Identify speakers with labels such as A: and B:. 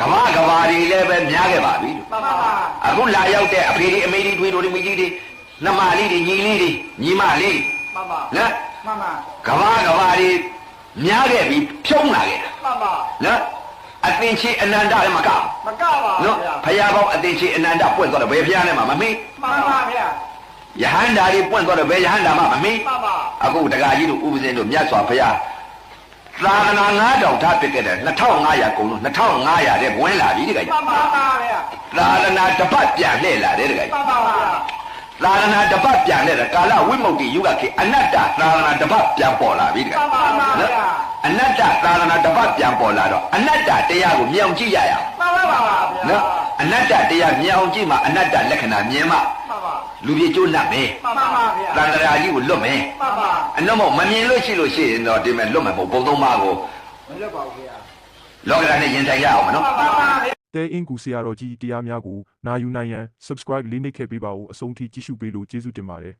A: ကဘာတွေလည်းပဲများခဲ့ပါပြီအခုလာရောက်တဲ့အဖေတွေအမေတွေတွေတို့တွေမိကြီးတွေနှမလေးတွေညီလေးတွေညီမလေးနော်ကဘာတွေများခဲ့ပြီဖြုံးလာခဲ့နော်အသင်္ချေအနန္တလည်းမကပါနော်ဖရာပေါင်းအသင်္ချေအနန္တပွင့်သွားတော့ဘယ်ဖရာနဲ့မှမမေ့မှန်ပါဗျာယဟန္တာတွေပွင့်သွားတော့ဘယ်ယဟန္တာမှမမေ့အခုတက္ကကြီးတို့ဥပဇင်းတို့မြတ်စွာဘုရားသာသနာ9000ထားပြခဲ့တယ်2500ကုန်လို့2500တဲ့ဝင်လာပြီတကယ်မှန်ပါဗျာသာသနာတစ်ပတ်ပြန်လှည့်လာတယ်တကယ်မှန်ပါဗျာသာသနာတစ်ပတ်ပြန်လှည့်တယ်ကာလဝိမု ക്തി ယုဂခေအနတ္တသာသနာတစ်ပတ်ပြန်ပေါ်လာပြီတကယ်မှန်ပါဗျာအနတ္တသာသနာတစ်ပတ်ပြန်ပေါ်လာတော့အနတ္တတရားကိုမြင်အောင်ကြည့်ရအောင်မှန်ပါဗျာနော်အနတ္တတရားမြင်အောင်ကြည့်မှအနတ္တလက္ခဏာမြင်မှလူပြေကျိုးနှံ့မယ်မှန်ပါဗျာတန်တရာကြီးကိုလွတ်မယ်မှန်ပါအနှမမမြင်လို့ရှိရင်တော့ဒီမဲ့လွတ်မယ်ပေါ့ဘုံသုံးပါးကိုမလွတ်ပါဘူးဗျာလောကဓာတ်နဲ့ရင်ဆိုင်ရအောင်မနော်မှန်ပါဗျာ
B: တဲအင်ကူဆရာတော်ကြီးတရားများကိုနာယူနိုင်ရန် subscribe လေးနှိပ်ခဲ့ပေးပါဦးအဆုံးထိကြည့်ရှုပေးလို့ကျေးဇူးတင်ပါတယ်